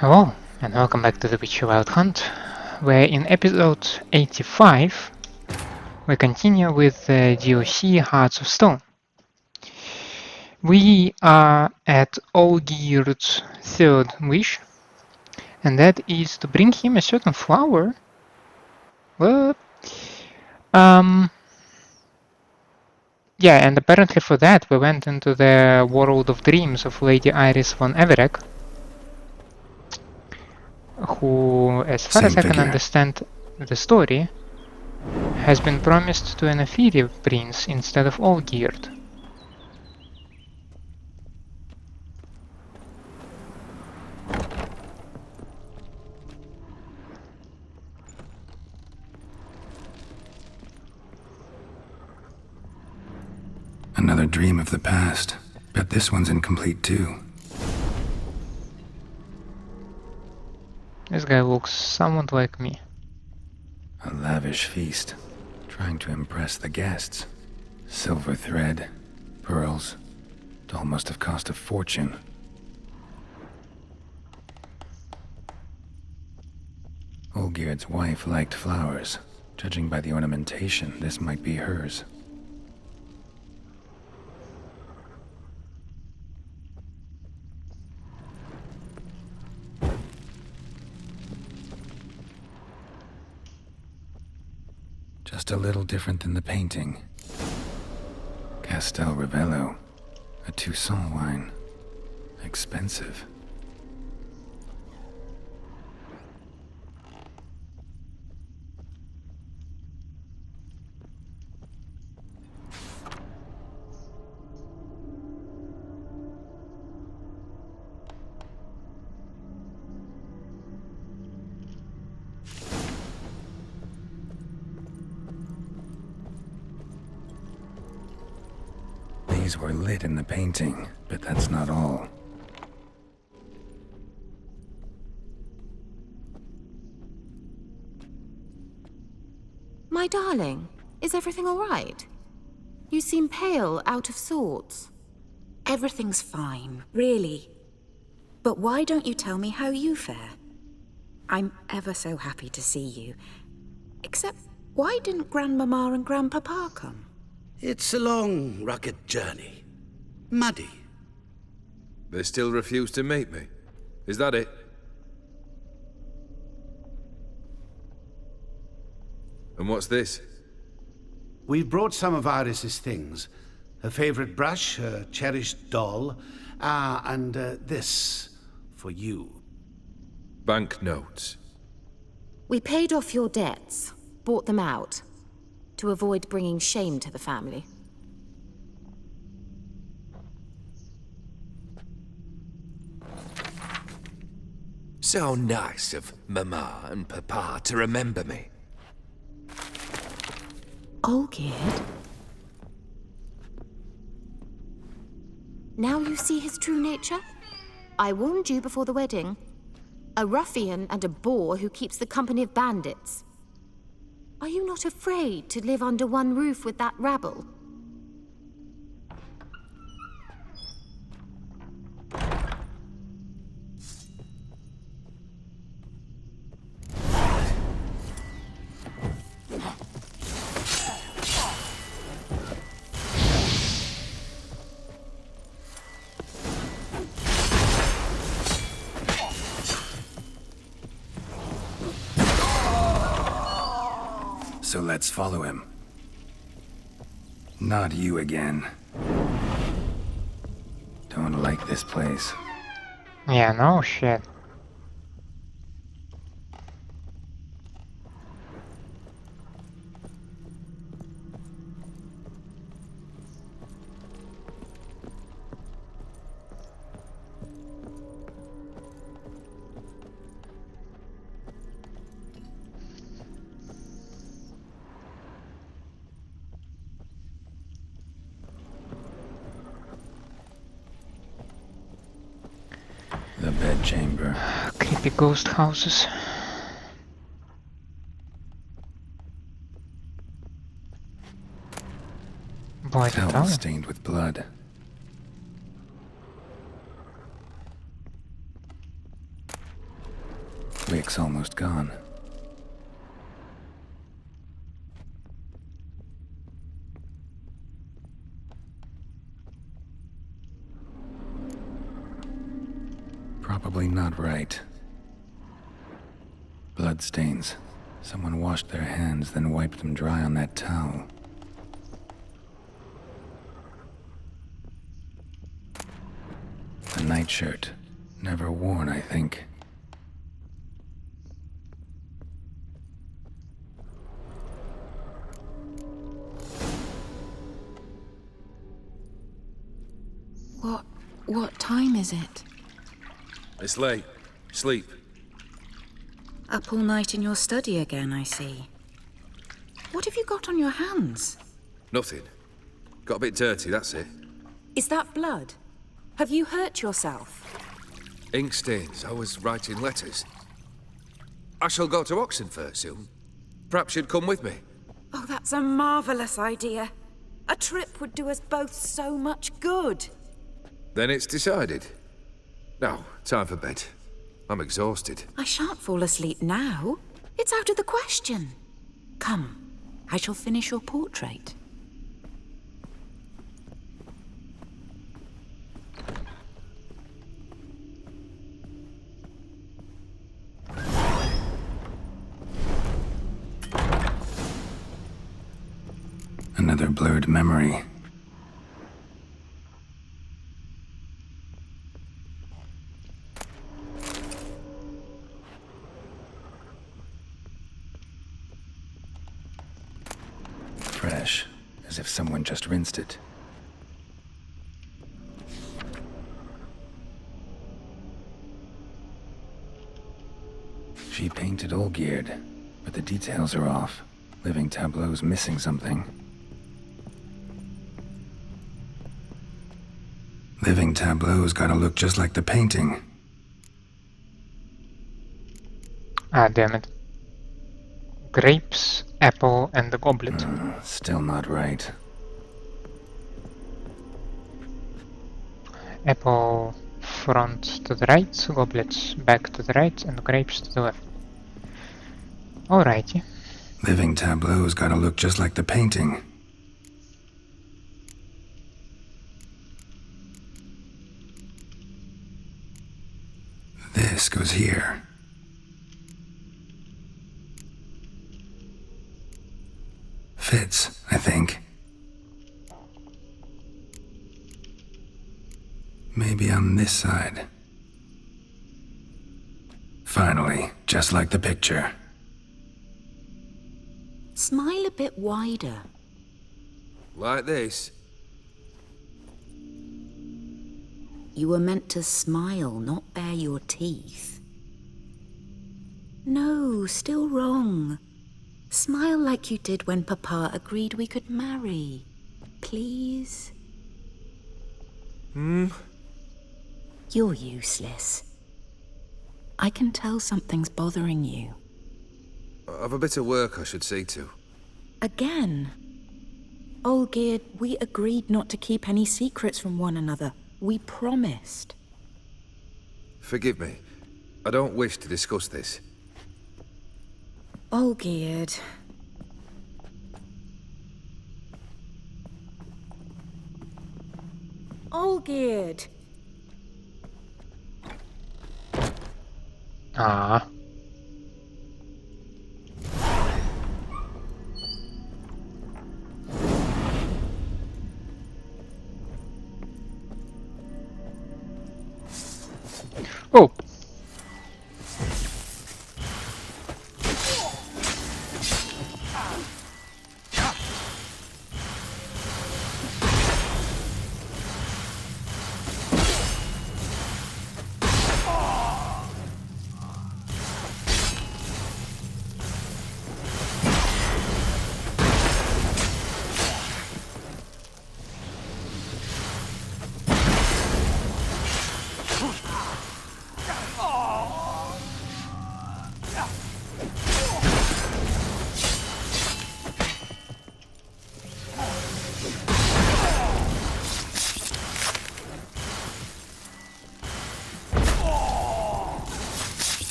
Hello, and welcome back to the Witcher Wild Hunt, where in episode 85 we continue with the DLC Hearts of Stone. We are at Olgierd's third wish, and that is to bring him a certain flower. What? Yeah, and apparently for that we went into the world of dreams of Lady Iris von Everec, who, as far as I can understand the story, has been promised to an inferior prince instead of Olgierd. Another dream of the past. Bet this one's incomplete too. This guy looks somewhat like me. A lavish feast, trying to impress the guests. Silver thread, pearls. It all must have cost a fortune. Olgierd's wife liked flowers. Judging by the ornamentation, this might be hers. Just a little different than the painting. Castel Ravello, a Toussaint wine. Expensive. These were lit in the painting, but that's not all. My darling, is everything all right? You seem pale, out of sorts. Everything's fine, really. But why don't you tell me how you fare? I'm ever so happy to see you. Except, why didn't Grandmama and Grandpapa come? It's a long, rugged journey. Muddy. They still refuse to meet me. Is that it? And what's this? We brought some of Iris's things. Her favorite brush, her cherished doll, and this for you. Banknotes. We paid off your debts, bought them out, to avoid bringing shame to the family. So nice of Mama and Papa to remember me. Olgierd? Now you see his true nature? I warned you before the wedding. A ruffian and a boor who keeps the company of bandits. Are you not afraid to live under one roof with that rabble? So let's follow him. Not you again. Don't like this place. Yeah, no shit. The bedchamber. Creepy ghost houses. Boy, the Towel tower. stained with blood. wick's almost gone. Probably not right. Bloodstains. Someone washed their hands, then wiped them dry on that towel. A nightshirt. Never worn, I think. What time is it? It's late. Sleep. Up all night in your study again, I see. What have you got on your hands? Nothing. Got a bit dirty, that's it. Is that blood? Have you hurt yourself? Ink stains. I was writing letters. I shall go to Oxenfurt soon. Perhaps you'd come with me. Oh, that's a marvellous idea. A trip would do us both so much good. Then it's decided. Now, time for bed. I'm exhausted. I shan't fall asleep now. It's out of the question. Come, I shall finish your portrait. Another blurred memory. Fresh, as if someone just rinsed it. She painted Olgierd, but the details are off. Living tableau's missing something. Living tableau's gotta look just like the painting. Ah, damn it. Grapes, apple, and the goblet. Still not right. Apple front to the right, goblet back to the right, and grapes to the left. Alrighty. Living tableau's gotta look just like the painting. This goes here. Fits, I think. Maybe on this side. Finally, just like the picture. Smile a bit wider. Like this? You were meant to smile, not bare your teeth. No, still wrong. Smile like you did when Papa agreed we could marry. Please? You're useless. I can tell something's bothering you. I've a bit of work I should see to. Again? Olgierd, we agreed not to keep any secrets from one another. We promised. Forgive me. I don't wish to discuss this. Olgierd. Olgierd. Ah. Oh.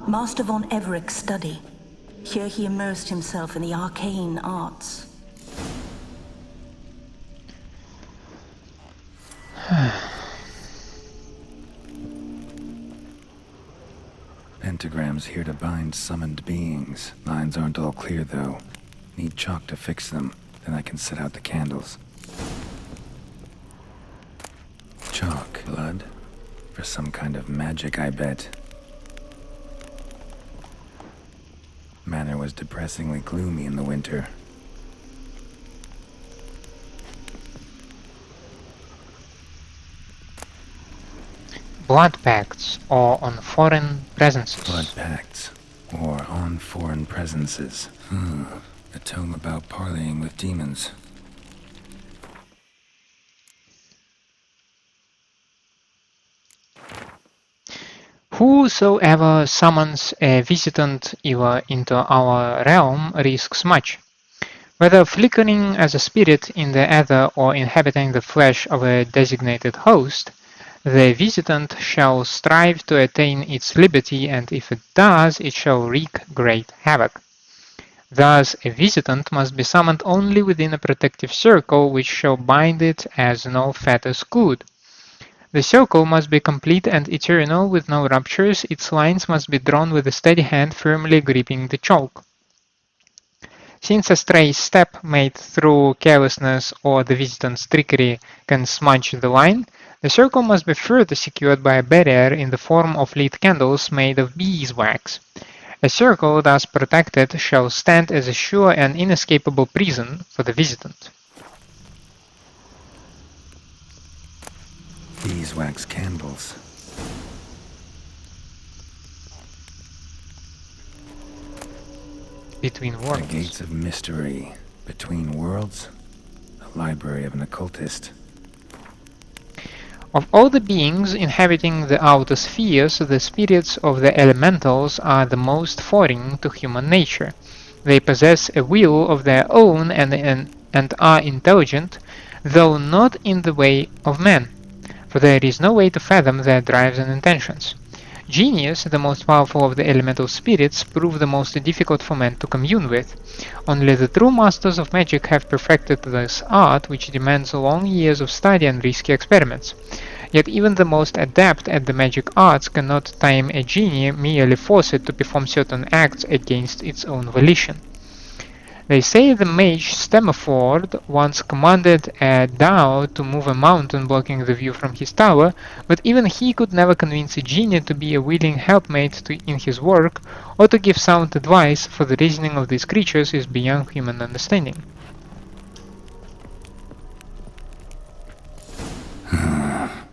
Master von Everec's study. Here he immersed himself in the arcane arts. Pentagrams here to bind summoned beings. Lines aren't all clear, though. Need chalk to fix them, then I can set out the candles. Chalk. Blood? For some kind of magic, I bet. Manor was depressingly gloomy in the winter. Blood pacts or on foreign presences. Blood pacts. Or on foreign presences. A tome about parleying with demons. Whosoever summons a visitant either into our realm risks much. Whether flickering as a spirit in the ether or inhabiting the flesh of a designated host, the visitant shall strive to attain its liberty, and if it does, it shall wreak great havoc. Thus, a visitant must be summoned only within a protective circle which shall bind it as no fetters could. The circle must be complete and eternal with no ruptures. Its lines must be drawn with a steady hand firmly gripping the chalk. Since a stray step made through carelessness or the visitant's trickery can smudge the line, the circle must be further secured by a barrier in the form of lit candles made of beeswax. A circle thus protected shall stand as a sure and inescapable prison for the visitant. Beeswax candles. Between The worlds. gates of mystery. Between worlds? The library of an occultist. Of all the beings inhabiting the outer spheres, the spirits of the elementals are the most foreign to human nature. They possess a will of their own and are intelligent, though not in the way of man, for there is no way to fathom their drives and intentions. Genius, the most powerful of the elemental spirits, prove the most difficult for men to commune with. Only the true masters of magic have perfected this art, which demands long years of study and risky experiments. Yet even the most adept at the magic arts cannot tame a genie, merely force it to perform certain acts against its own volition. They say the mage Stammerford once commanded a dhow to move a mountain blocking the view from his tower, but even he could never convince a genie to be a willing helpmate in his work, or to give sound advice, for the reasoning of these creatures is beyond human understanding.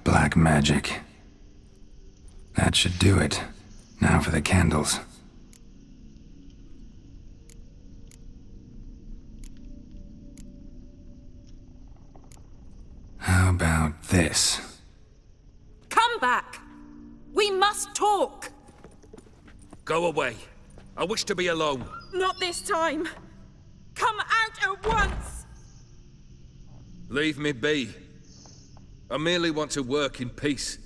Black magic. That should do it. Now for the candles. How about this? Come back! We must talk! Go away. I wish to be alone. Not this time! Come out at once! Leave me be. I merely want to work in peace.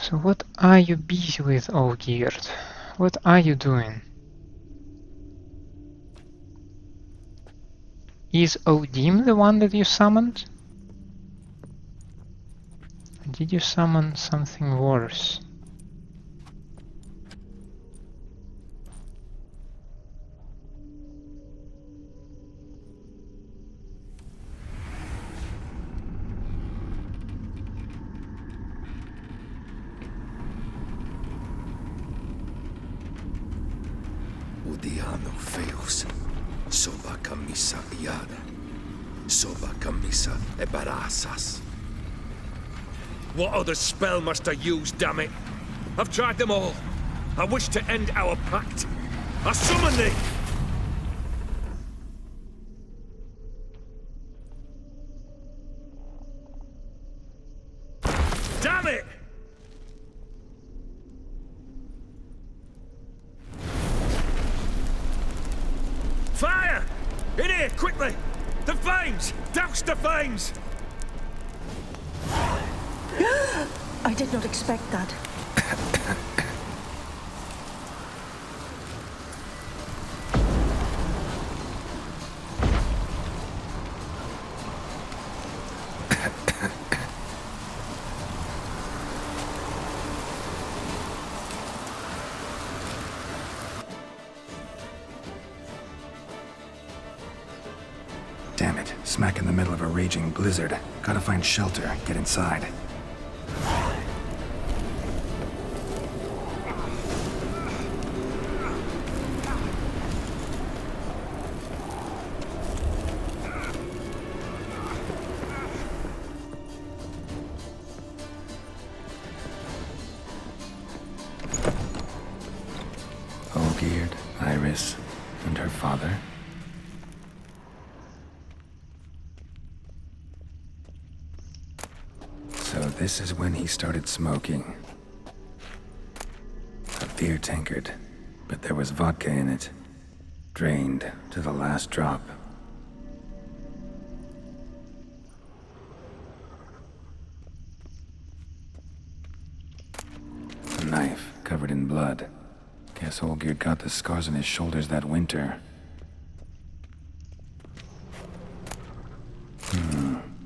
So what are you busy with, Olgierd? What are you doing? Is Odim the one that you summoned? Did you summon something worse? Udiano feus, soba camisa iada, soba camisa e barasas. What other spell must I use, damn it? I've tried them all. I wish to end our pact. I summon thee! Damn it! In here, quickly! The flames! Douse the flames! I did not expect that. Damn it, smack in the middle of a raging blizzard. Gotta find shelter, get inside. Olgierd, Iris, and her father. So this is when he started smoking. A beer tankard, but there was vodka in it. Drained to the last drop. A knife covered in blood. Guess Olgierd got the scars on his shoulders that winter.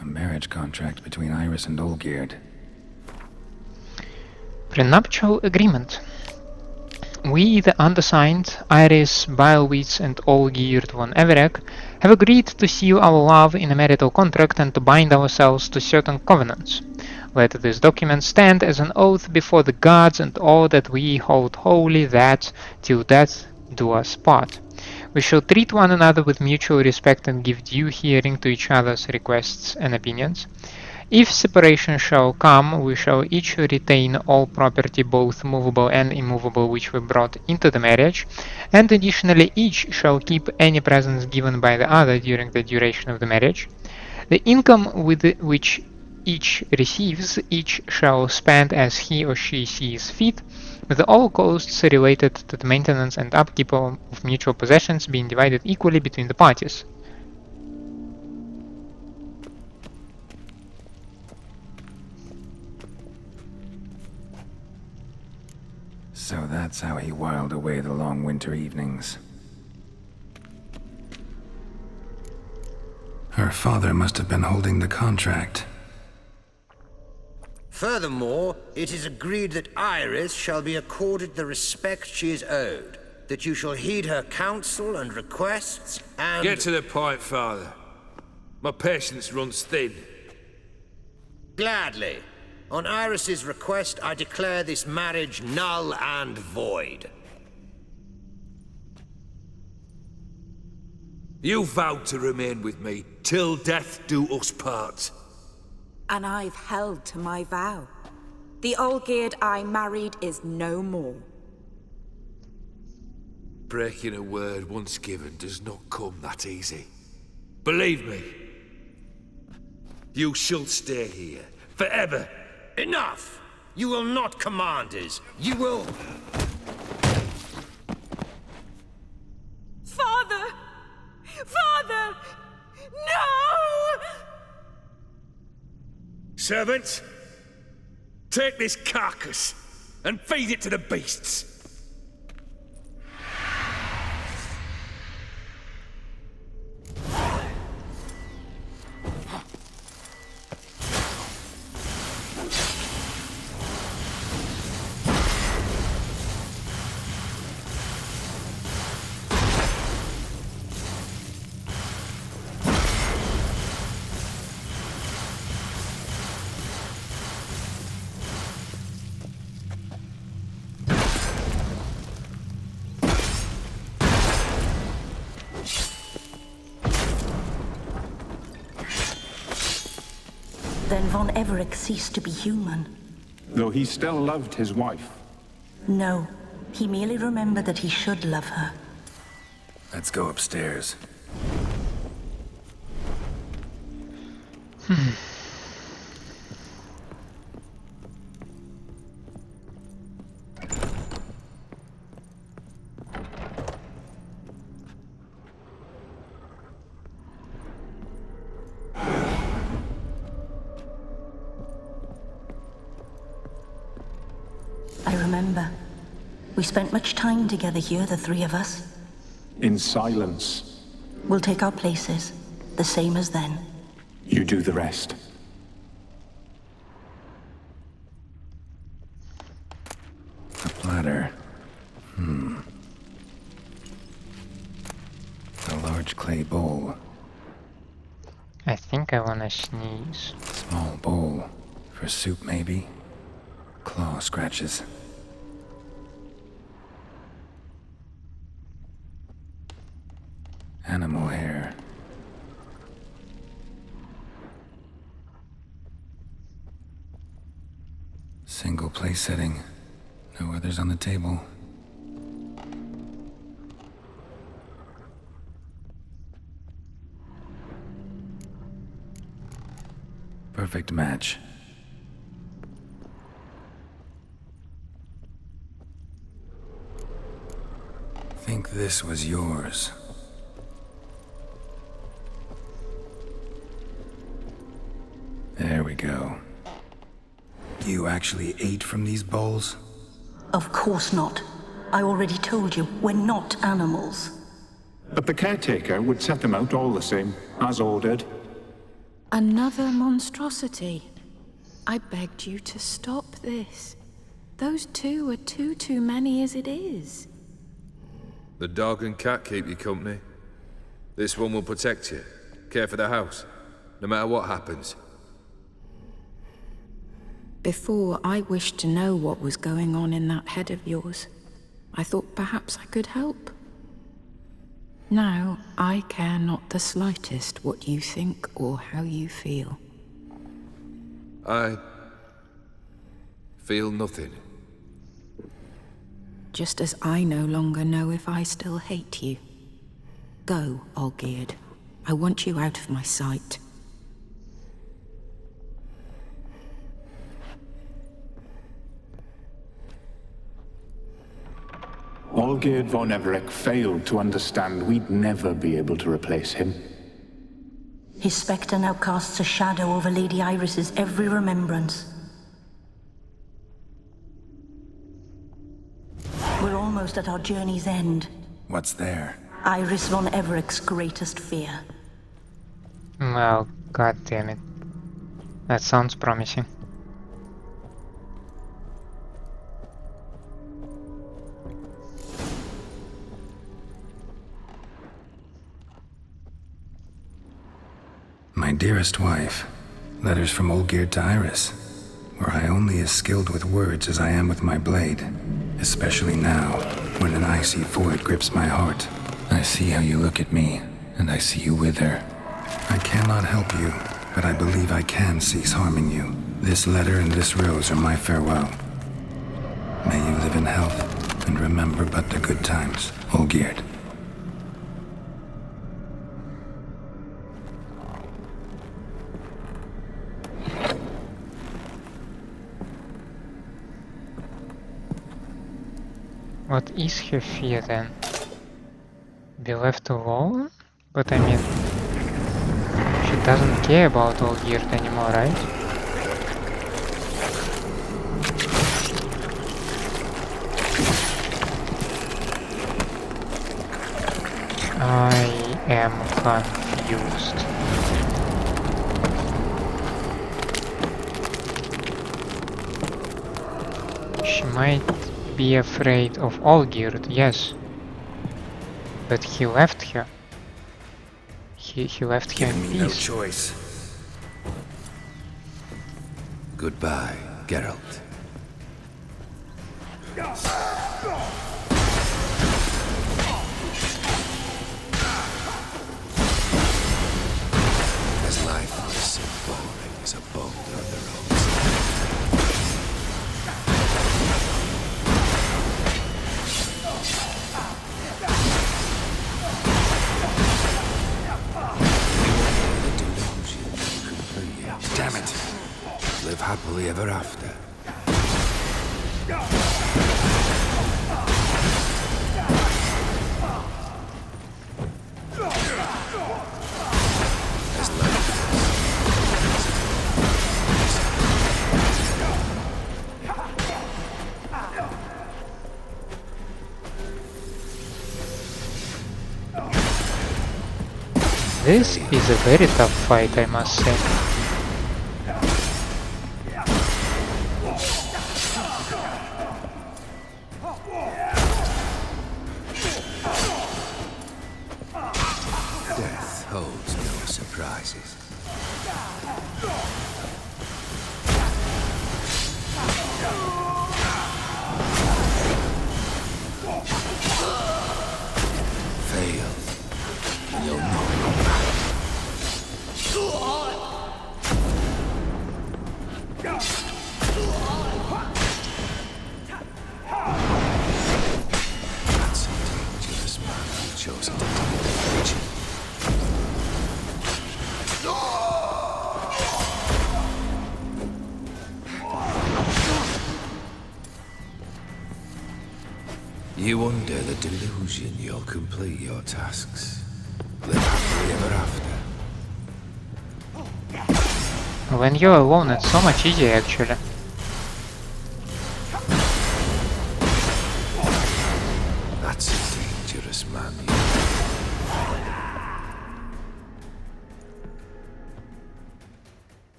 A marriage contract between Iris and Olgierd. Prenuptial agreement. We, the undersigned, Iris, Bilewitz, and Olgierd von Everec, have agreed to seal our love in a marital contract and to bind ourselves to certain covenants. Let this document stand as an oath before the gods and all that we hold holy that, till death do us part. We shall treat one another with mutual respect and give due hearing to each other's requests and opinions. If separation shall come, we shall each retain all property, both movable and immovable, which we brought into the marriage, and additionally each shall keep any presents given by the other during the duration of the marriage. The income with which each receives, each shall spend as he or she sees fit, with all costs related to the maintenance and upkeep of mutual possessions being divided equally between the parties. So that's how he whiled away the long winter evenings. Her father must have been holding the contract. Furthermore, it is agreed that Iris shall be accorded the respect she is owed, that you shall heed her counsel and requests, and... Get to the point, Father. My patience runs thin. Gladly. On Iris's request, I declare this marriage null and void. You vowed to remain with me till death do us part. And I've held to my vow. The Olgierd I married is no more. Breaking a word once given does not come that easy. Believe me. You shall stay here, forever. Enough! You will not command us. You will... Father! Father! No! Servants, take this carcass and feed it to the beasts. Then von Everec ceased to be human. Though he still loved his wife. No, he merely remembered that he should love her. Let's go upstairs. remember. We spent much time together here, the three of us. In silence. We'll take our places, the same as then. You do the rest. A platter. A large clay bowl. I think I wanna sneeze. Small bowl. For soup, maybe? Claw scratches. Animal hair. Single place setting. No others on the table. Perfect match. Think this was yours. There we go. You actually ate from these bowls? Of course not. I already told you, we're not animals. But the caretaker would set them out all the same, as ordered. Another monstrosity. I begged you to stop this. Those two are too many as it is. The dog and cat keep you company. This one will protect you, care for the house, no matter what happens. Before, I wished to know what was going on in that head of yours. I thought perhaps I could help. Now, I care not the slightest what you think or how you feel. I feel nothing. Just as I no longer know if I still hate you. Go, Olgierd. I want you out of my sight. Olgierd von Everec failed to understand we'd never be able to replace him. His spectre now casts a shadow over Lady Iris's every remembrance. We're almost at our journey's end. What's there? Iris von Everec's greatest fear. Well, god damn it. That sounds promising. My dearest wife, letters from Olgierd to Iris, were I only as skilled with words as I am with my blade, especially now, when an icy void grips my heart. I see how you look at me, and I see you wither. I cannot help you, but I believe I can cease harming you. This letter and this rose are my farewell. May you live in health, and remember but the good times, Olgierd. What is her fear then? Be left alone? But I mean, she doesn't care about Olgierd anymore, right? I am confused. She might be afraid of Olgierd, yes. But he left her. He left her in Giving me no peace. choice. Goodbye, Geralt. As life is so boring as a boulder on the roads. Damn it! Live happily ever after. As life is. This is a very tough fight, I must say. Death holds no surprises. Fail. You'll not come back. That's a dangerous man who chose to take the region. You under the delusion you'll complete your tasks. Live happily ever after. When you're alone, it's so much easier, actually. That's a dangerous man.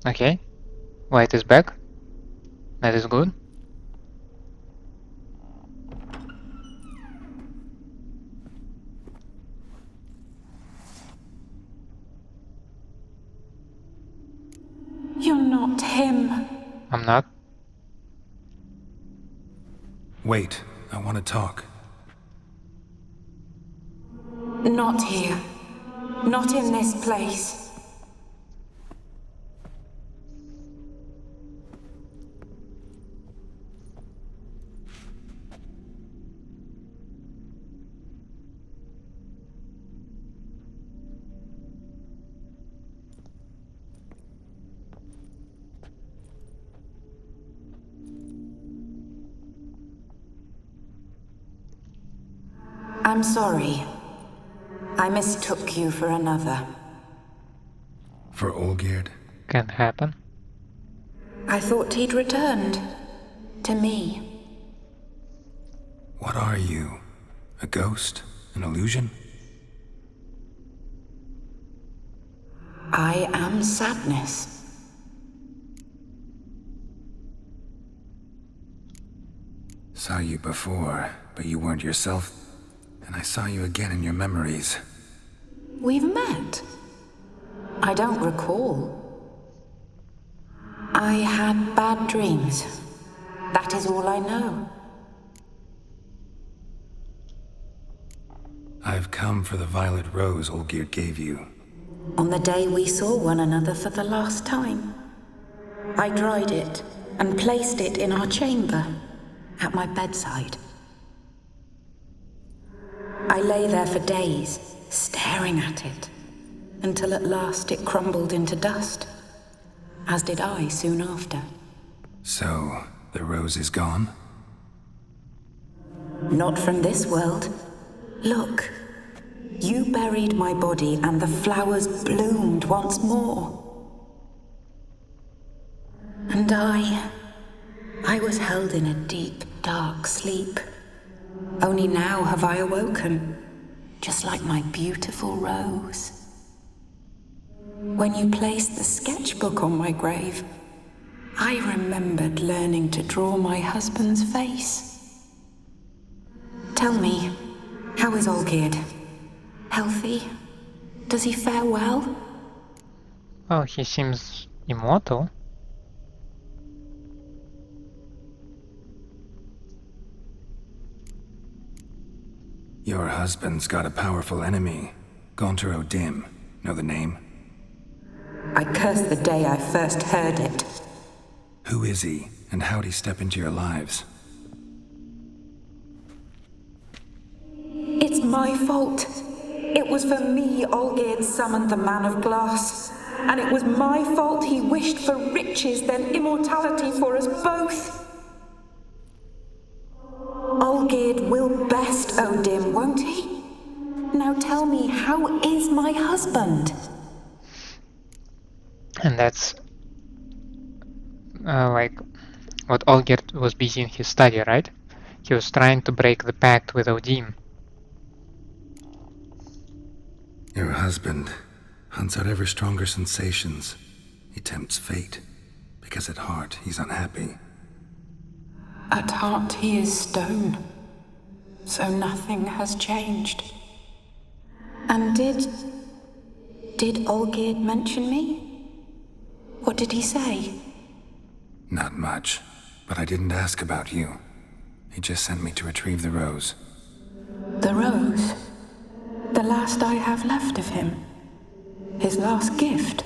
Okay. Light is back. That is good. You're not him. I'm not. Wait, I want to talk. Not here. Not in this place. I'm sorry. I mistook you for another. For Olgierd? Can't happen. I thought he'd returned. To me. What are you? A ghost? An illusion? I am sadness. Saw you before, but you weren't yourself. And I saw you again in your memories. We've met. I don't recall. I had bad dreams. That is all I know. I've come for the violet rose Olgierd gave you. On the day we saw one another for the last time, I dried it and placed it in our chamber, at my bedside. I lay there for days, staring at it, until at last it crumbled into dust, as did I soon after. So, the rose is gone? Not from this world. Look, you buried my body and the flowers bloomed once more. And I was held in a deep, dark sleep. Only now have I awoken, just like my beautiful rose. When you placed the sketchbook on my grave, I remembered learning to draw my husband's face. Tell me, how is Olgierd? Healthy? Does he fare well? Well, he seems immortal. Your husband's got a powerful enemy. Gaunter O'Dim. Know the name? I curse the day I first heard it. Who is he, and how'd he step into your lives? It's my fault. It was for me Olgierd summoned the Man of Glass. And it was my fault he wished for riches, then immortality for us both. Olgierd will best O'Dim, won't he? Now tell me, how is my husband? And that's like What Olgierd was busy in his study, right? He was trying to break the pact with Odin. Your husband hunts out ever stronger sensations. He tempts fate, because at heart he's unhappy. At heart he is stone, so nothing has changed. And did Olgierd mention me? What did he say? Not much, but I didn't ask about you. He just sent me to retrieve the rose. The rose? The last I have left of him? His last gift?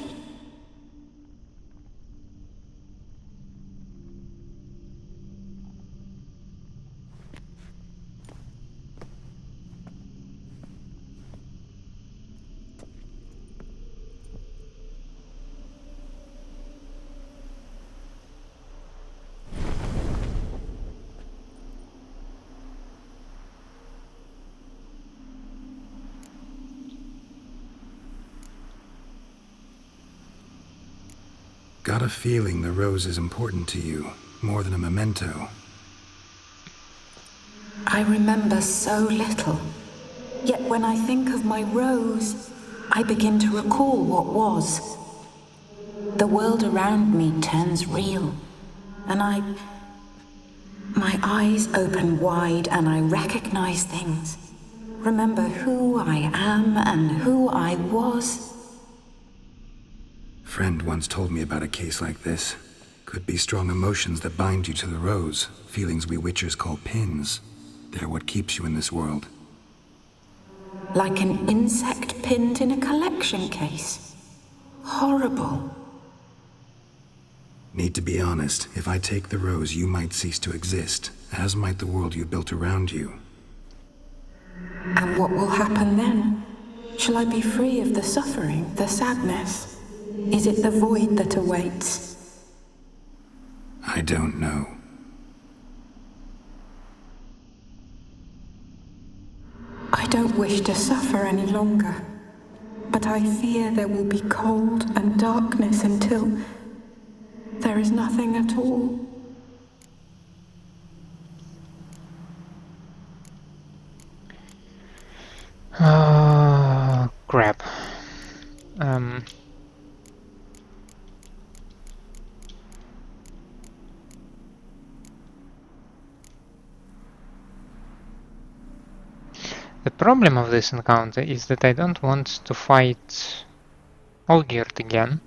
Got a feeling the rose is important to you, more than a memento. I remember so little. Yet when I think of my rose, I begin to recall what was. The world around me turns real, and my eyes open wide and I recognize things. Remember who I am and who I was. Friend once told me about a case like this. Could be strong emotions that bind you to the rose, feelings we witchers call pins. They're what keeps you in this world. Like an insect pinned in a collection case. Horrible. Need to be honest, if I take the rose, you might cease to exist, as might the world you built around you. And what will happen then? Shall I be free of the suffering, the sadness? Is it the void that awaits? I don't know. I don't wish to suffer any longer, but I fear there will be cold and darkness until there is nothing at all. Crap. The problem of this encounter is that I don't want to fight Olgierd again.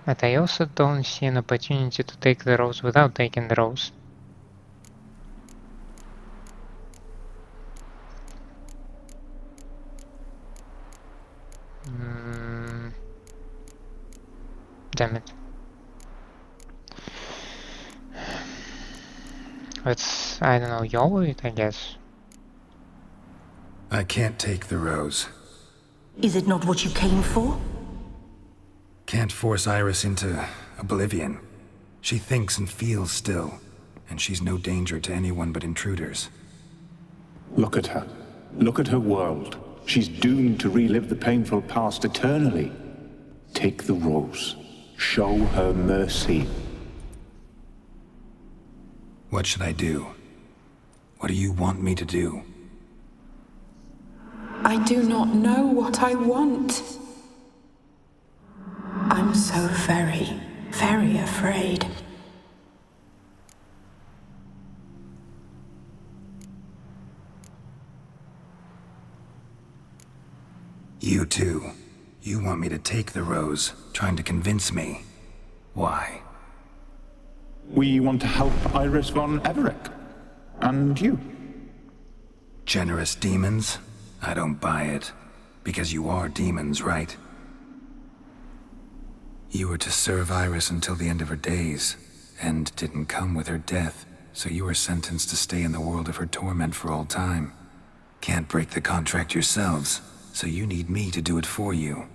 But I also don't see an opportunity to take the rose without taking the rose. Damn it. Let's, I don't know, YOLO it, I guess. I can't take the rose. Is it not what you came for? Can't force Iris into oblivion. She thinks and feels still, and she's no danger to anyone but intruders. Look at her. Look at her world. She's doomed to relive the painful past eternally. Take the rose. Show her mercy. What should I do? What do you want me to do? I do not know what I want. I'm so very, very afraid. You too. You want me to take the rose, trying to convince me. Why? We want to help Iris von Everec. And you. Generous demons? I don't buy it. Because you are demons, right? You were to serve Iris until the end of her days, and didn't come with her death, so you were sentenced to stay in the world of her torment for all time. Can't break the contract yourselves, so you need me to do it for you.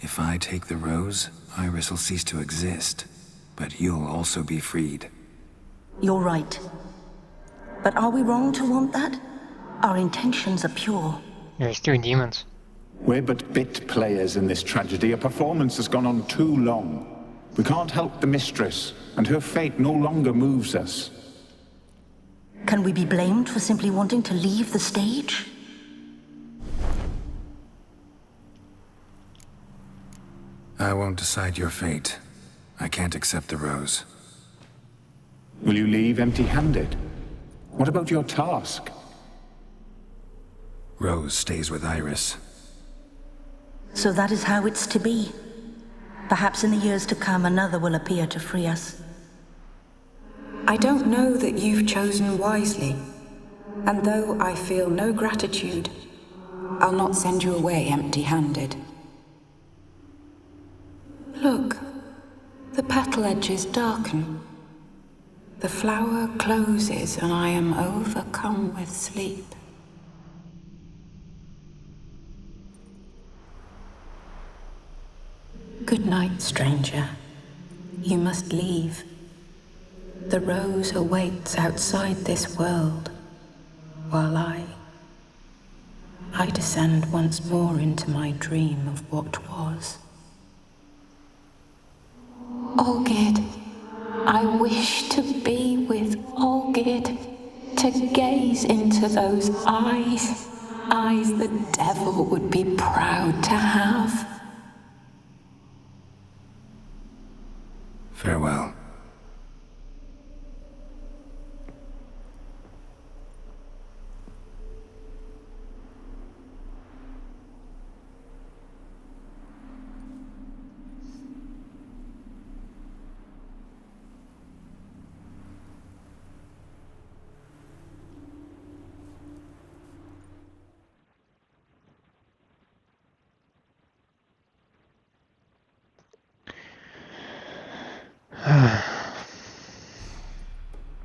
If I take the rose, Iris will cease to exist, but you'll also be freed. You're right. But are we wrong to want that? Our intentions are pure. You're still demons. We're but bit players in this tragedy. A performance has gone on too long. We can't help the mistress, and her fate no longer moves us. Can we be blamed for simply wanting to leave the stage? I won't decide your fate. I can't accept the rose. Will you leave empty-handed? What about your task? Rose stays with Iris. So that is how it's to be. Perhaps in the years to come, another will appear to free us. I don't know that you've chosen wisely. And though I feel no gratitude, I'll not send you away empty-handed. Look, the petal edges darken. The flower closes and I am overcome with sleep. Good night, stranger. You must leave. The rose awaits outside this world, while I descend once more into my dream of what was. Olgierd, I wish to be with Olgierd, to gaze into those eyes the devil would be proud to have. Farewell.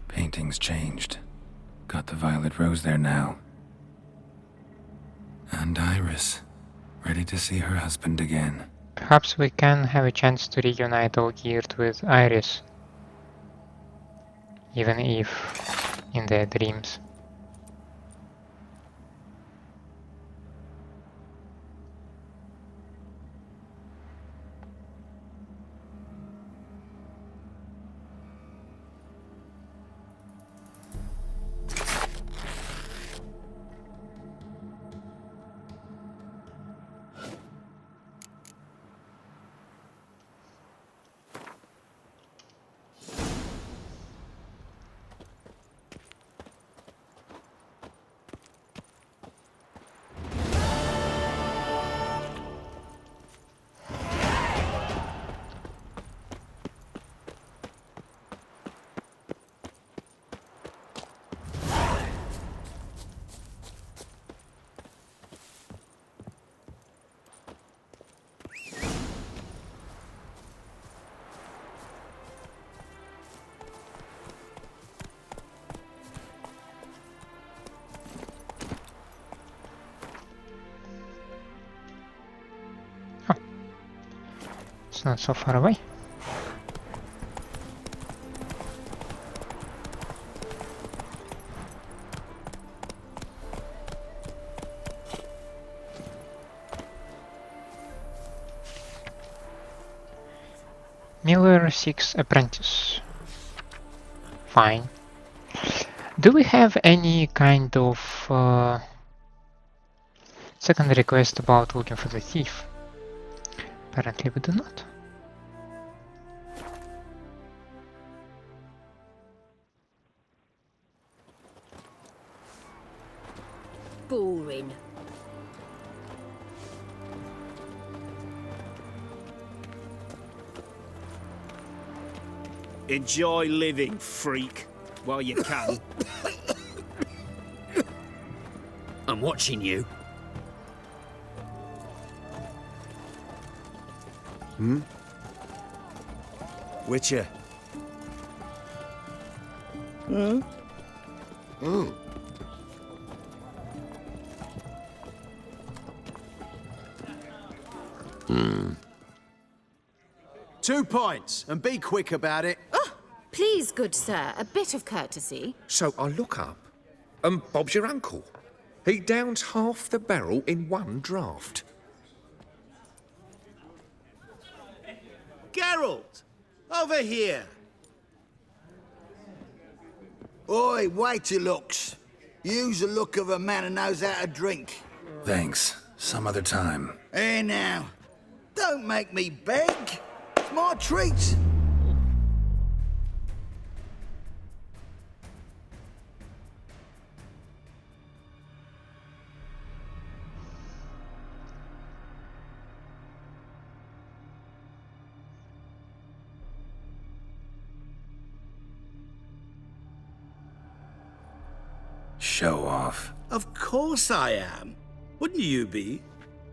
Painting's changed. Got the violet rose there now. And Iris, ready to see her husband again. Perhaps we can have a chance to reunite Olgierd with Iris, even if in their dreams. It's not so far away. Miller seeks apprentice. Fine. Do we have any kind of second request about looking for the thief? Apparently we do not. Boring. Enjoy living, freak, while you can. I'm watching you. Witcher. Two points, and be quick about it. Oh, please, good sir, a bit of courtesy. So I look up, and Bob's your uncle. He downs half the barrel in one draught. Geralt! Over here! Oi, waiter looks. Use the look of a man who knows how to drink. Thanks. Some other time. Here now. Don't make me beg. It's my treat. Show off. Of course I am. Wouldn't you be?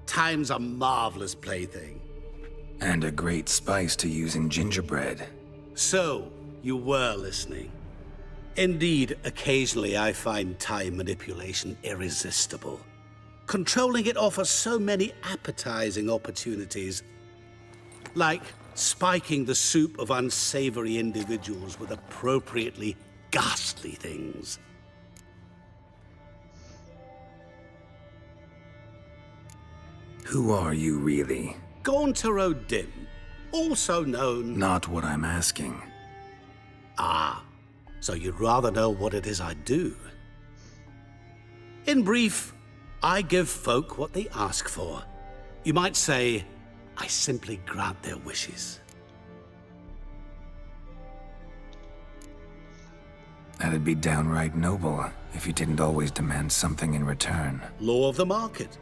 Time's a marvelous plaything. And a great spice to use in gingerbread. So, you were listening. Indeed, occasionally I find time manipulation irresistible. Controlling it offers so many appetizing opportunities. Like spiking the soup of unsavory individuals with appropriately ghastly things. Who are you really? Gaunter O'Dim, also known... Not what I'm asking. Ah, so you'd rather know what it is I do. In brief, I give folk what they ask for. You might say, I simply grant their wishes. That'd be downright noble if you didn't always demand something in return. Law of the market.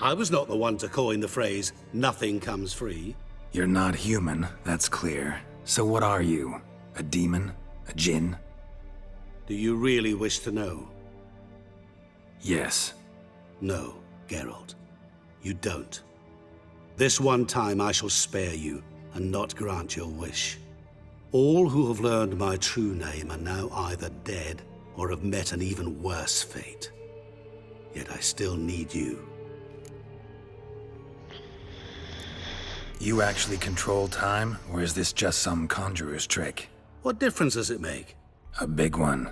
I was not the one to coin the phrase, nothing comes free. You're not human, that's clear. So what are you? A demon? A djinn? Do you really wish to know? Yes. No, Geralt. You don't. This one time I shall spare you and not grant your wish. All who have learned my true name are now either dead or have met an even worse fate. Yet I still need you. You actually control time, or is this just some conjurer's trick? What difference does it make? A big one.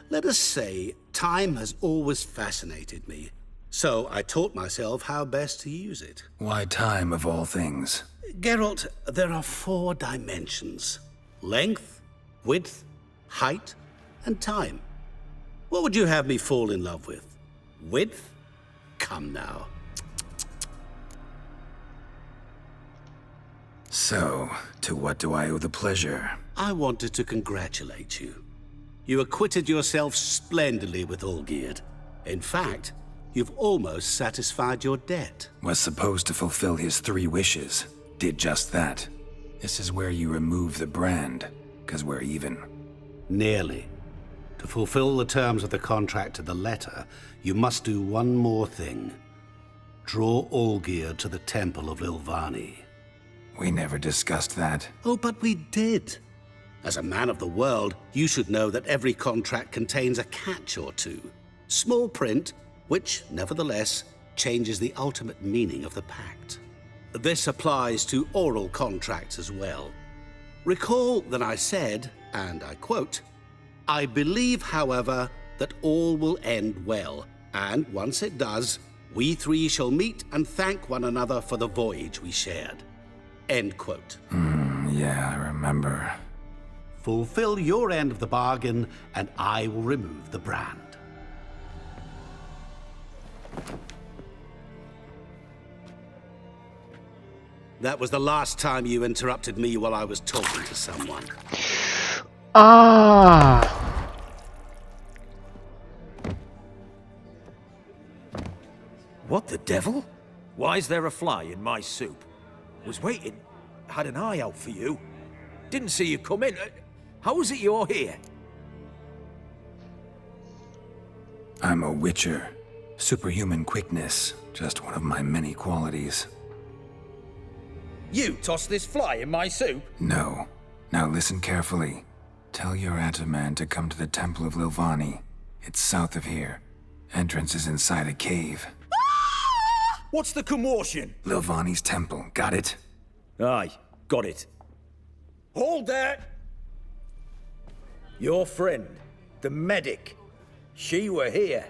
Let us say, time has always fascinated me. So I taught myself how best to use it. Why time, of all things? Geralt, there are 4 dimensions. Length, width, height, and time. What would you have me fall in love with? Width? Come now. So, to what do I owe the pleasure? I wanted to congratulate you. You acquitted yourself splendidly with Olgierd. In fact, you've almost satisfied your debt. Was supposed to fulfill his 3 wishes. Did just that. This is where you remove the brand, 'cause we're even. Nearly. To fulfill the terms of the contract to the letter, you must do one more thing. Draw Olgierd to the Temple of Lilvani. We never discussed that. Oh, but we did. As a man of the world, you should know that every contract contains a catch or two. Small print, which, nevertheless, changes the ultimate meaning of the pact. This applies to oral contracts as well. Recall that I said, and I quote, "I believe, however, that all will end well, and once it does, we 3 shall meet and thank one another for the voyage we shared." End quote. Yeah, I remember. Fulfill your end of the bargain, and I will remove the brand. That was the last time you interrupted me while I was talking to someone. Ah! What the devil? Why is there a fly in my soup? Was waiting. Had an eye out for you. Didn't see you come in. How is it you're here? I'm a witcher. Superhuman quickness. Just one of my many qualities. You tossed this fly in my soup? No. Now listen carefully. Tell your Ataman to come to the Temple of Lilvani. It's south of here. Entrance is inside a cave. What's the commotion? Lilvani's temple. Got it? Aye, got it. Hold there! Your friend, the medic. She were here.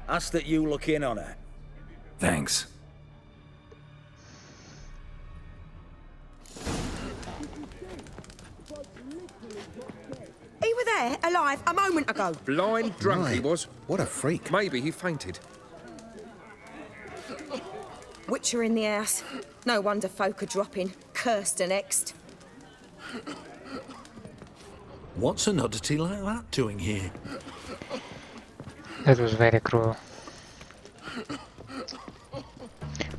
Ask that you look in on her. Thanks. there, alive, a moment ago. Blind drunk he Right. was. What a freak. Maybe he fainted. Witcher in the house. No wonder folk are dropping. Cursed and exed. What's an oddity like that doing here? That was very cruel.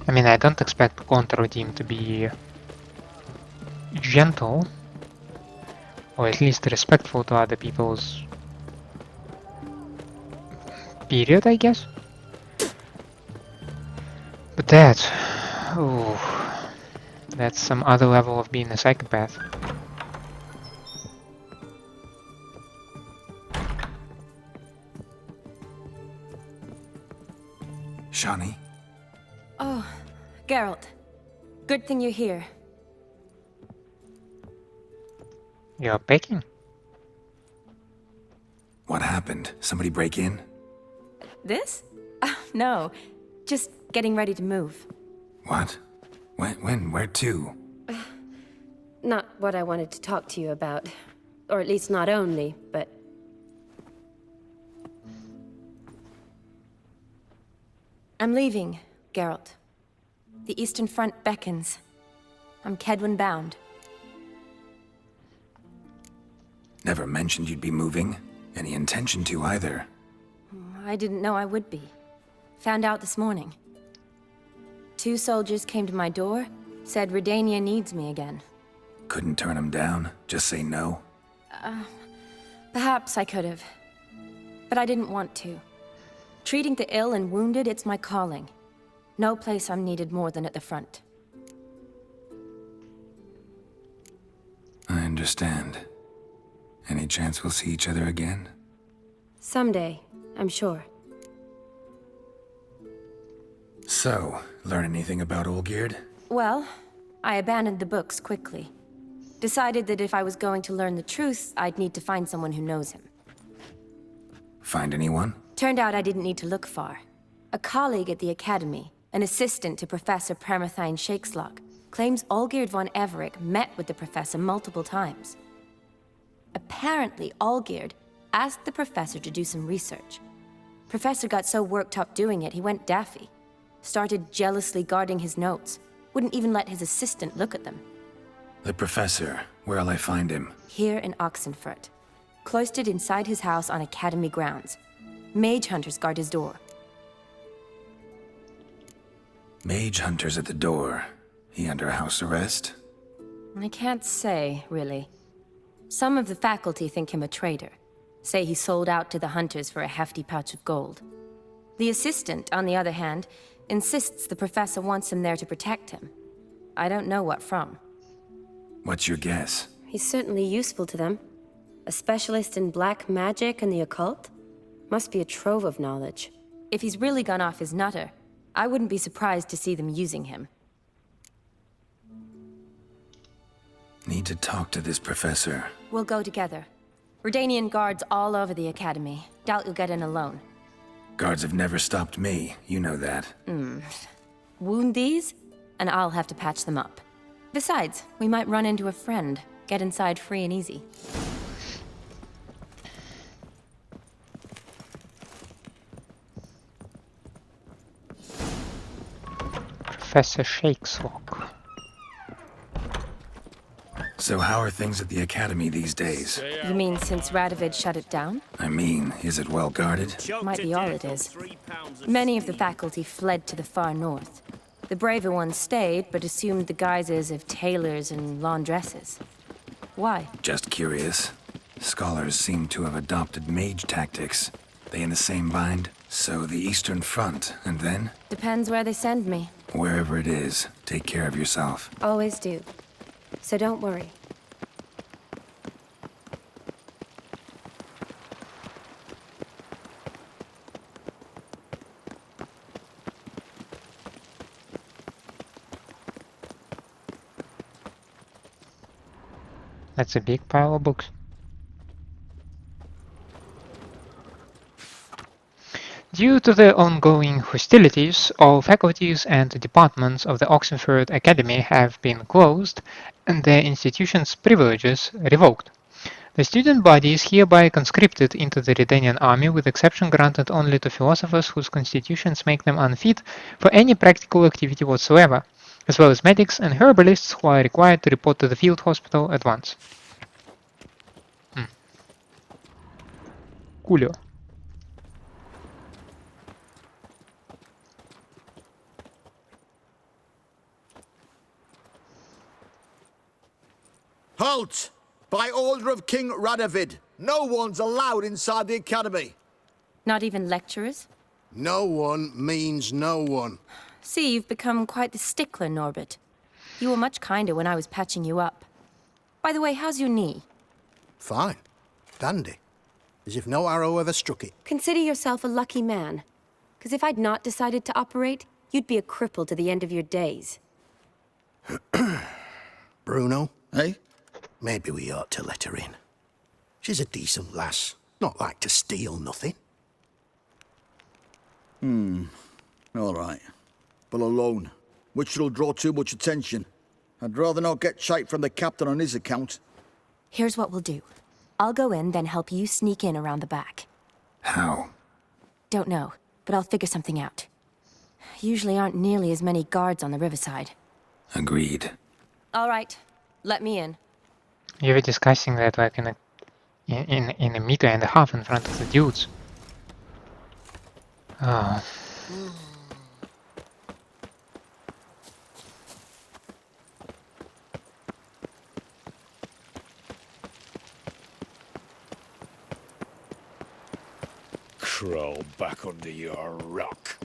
I mean, I don't expect Control Team to be gentle, or at least respectful to other people's period, I guess. But that, ooh, that's some other level of being a psychopath. Shani? Oh, Geralt. Good thing you're here. You're packing? What happened? Somebody break in? This? No, just getting ready to move. What? When? Where to? Not what I wanted to talk to you about. Or at least not only, but... I'm leaving, Geralt. The Eastern Front beckons. I'm Kedwin bound. Never mentioned you'd be moving. Any intention to either. I didn't know I would be. Found out this morning. 2 soldiers came to my door, said Redania needs me again. Couldn't turn him down? Just say no? Perhaps I could have. But I didn't want to. Treating the ill and wounded, it's my calling. No place I'm needed more than at the front. I understand. Any chance we'll see each other again? Someday, I'm sure. So, learn anything about Olgierd? Well, I abandoned the books quickly. Decided that if I was going to learn the truth, I'd need to find someone who knows him. Find anyone? Turned out I didn't need to look far. A colleague at the Academy, an assistant to Professor Permathine Shakeslock, claims Olgierd von Everec met with the professor multiple times. Apparently, Olgierd asked the professor to do some research. Professor got so worked up doing it, he went daffy. Started jealously guarding his notes. Wouldn't even let his assistant look at them. The professor. Where'll I find him? Here in Oxenfurt. Cloistered inside his house on Academy grounds. Mage hunters guard his door. Mage hunters at the door. He under house arrest? I can't say, really. Some of the faculty think him a traitor. Say he sold out to the hunters for a hefty pouch of gold. The assistant, on the other hand, insists the professor wants him there to protect him. I don't know what from. What's your guess? He's certainly useful to them. A specialist in black magic and the occult? Must be a trove of knowledge. If he's really gone off his nutter, I wouldn't be surprised to see them using him. Need to talk to this professor. We'll go together. Redanian guards all over the Academy. Doubt you'll get in alone. Guards have never stopped me, you know that. Wound these, and I'll have to patch them up. Besides, we might run into a friend. Get inside free and easy. Professor Shakeslock. So how are things at the Academy these days? You mean since Radovid shut it down? I mean, is it well guarded? Might be all it is. Many of the faculty fled to the far north. The braver ones stayed, but assumed the guises of tailors and laundresses. Why? Just curious. Scholars seem to have adopted mage tactics. They in the same bind? So the Eastern Front, and then? Depends where they send me. Wherever it is, take care of yourself. Always do. So don't worry. That's a big pile of books. Due to the ongoing hostilities, all faculties and departments of the Oxenford Academy have been closed and their institution's privileges revoked. The student body is hereby conscripted into the Redanian army, with exception granted only to philosophers whose constitutions make them unfit for any practical activity whatsoever, as well as medics and herbalists who are required to report to the field hospital at once. Coolio. Halt! By order of King Radovid, no one's allowed inside the academy. Not even lecturers? No one means no one. See, you've become quite the stickler, Norbert. You were much kinder when I was patching you up. By the way, how's your knee? Fine. Dandy. As if no arrow ever struck it. Consider yourself a lucky man. Because if I'd not decided to operate, you'd be a cripple to the end of your days. Bruno? Eh? Maybe we ought to let her in. She's a decent lass. Not like to steal nothing. All right. But alone, which will draw too much attention. I'd rather not get shite from the captain on his account. Here's what we'll do. I'll go in, then help you sneak in around the back. How? Don't know, but I'll figure something out. Usually aren't nearly as many guards on the riverside. Agreed. All right, let me in. You were discussing that like in a meter and a half in front of the dudes. Oh. Crawl back under your rock.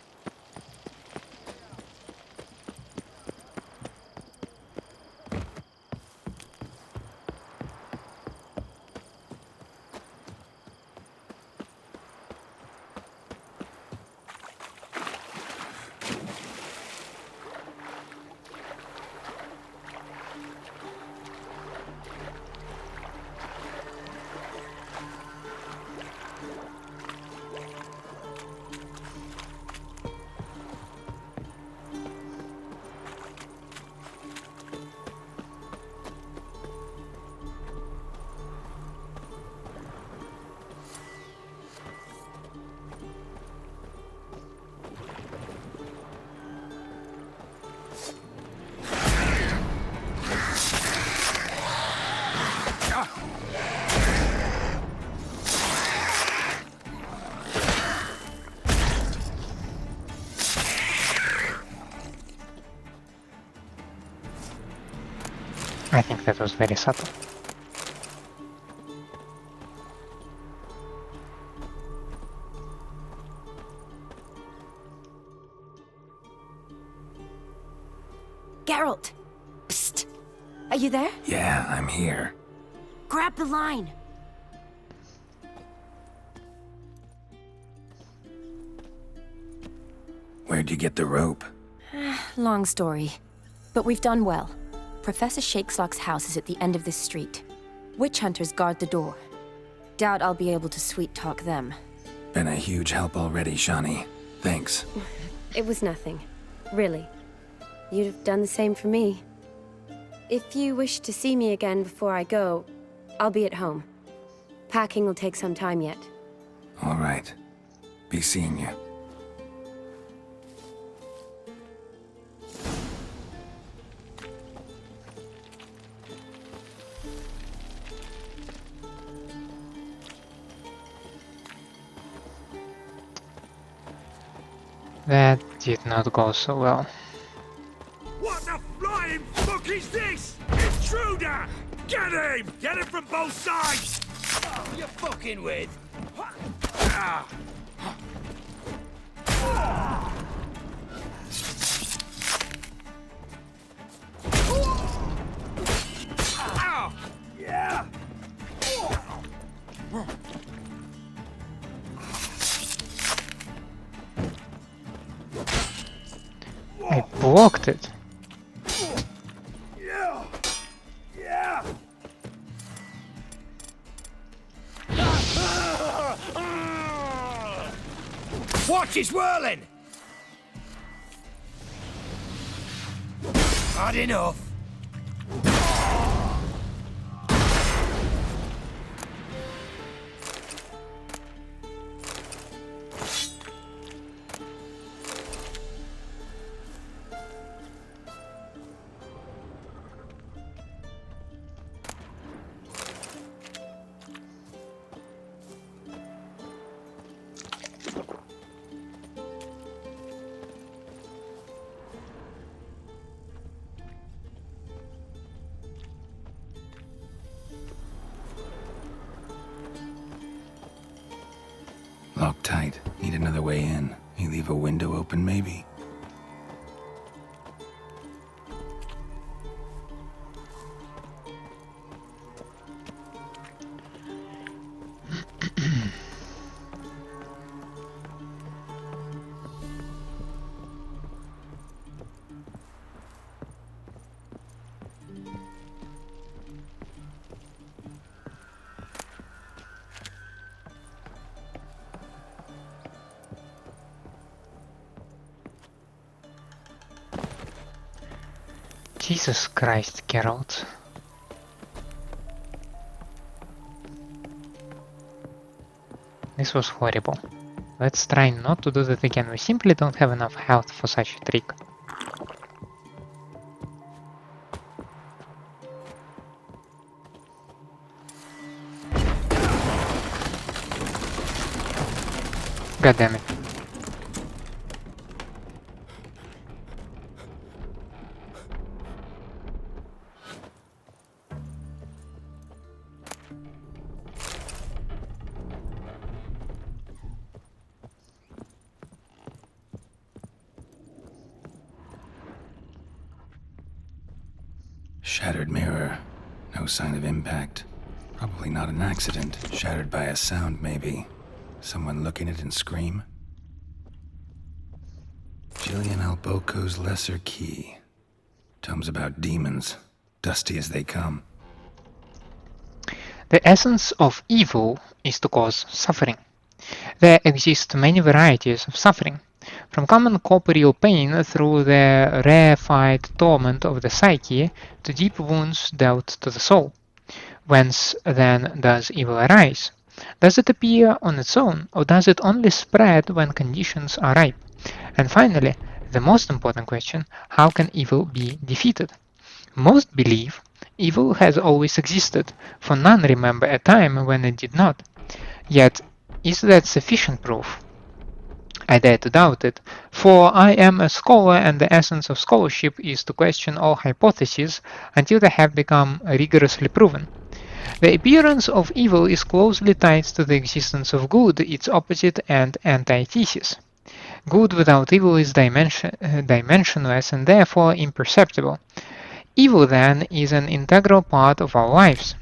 I think that was very subtle. Geralt! Psst! Are you there? Yeah, I'm here. Grab the line! Where'd you get the rope? Long story. But we've done well. Professor Shakeslock's house is at the end of this street. Witch hunters guard the door. Doubt I'll be able to sweet-talk them. Been a huge help already, Shani. Thanks. It was nothing. Really. You'd have done the same for me. If you wish to see me again before I go, I'll be at home. Packing will take some time yet. All right. Be seeing you. That did not go so well. What the flying fuck is this? Intruder! Get him! Get him from both sides! Oh, you're fucking with. Yeah! I blocked it. Yeah! Yeah! Watch his whirling! Had enough. another way in. You leave a window open, maybe? Jesus Christ, Geralt. This was horrible. Let's try not to do that again. We simply don't have enough health for such a trick. God damn it. Shattered mirror. No sign of impact. Probably not an accident. Shattered by a sound, maybe. Someone looking at it and scream? Gilian Alboco's lesser key. Tomes about demons. Dusty as they come. The essence of evil is to cause suffering. There exist many varieties of suffering, from common corporeal pain through the rarefied torment of the psyche to deep wounds dealt to the soul. Whence then does evil arise? Does it appear on its own, or does it only spread when conditions are ripe? And finally, the most important question, how can evil be defeated? Most believe evil has always existed, for none remember a time when it did not. Yet, is that sufficient proof? I dare to doubt it, for I am a scholar and the essence of scholarship is to question all hypotheses until they have become rigorously proven. The appearance of evil is closely tied to the existence of good, its opposite and antithesis. Good without evil is dimensionless and therefore imperceptible. Evil, then, is an integral part of our lives.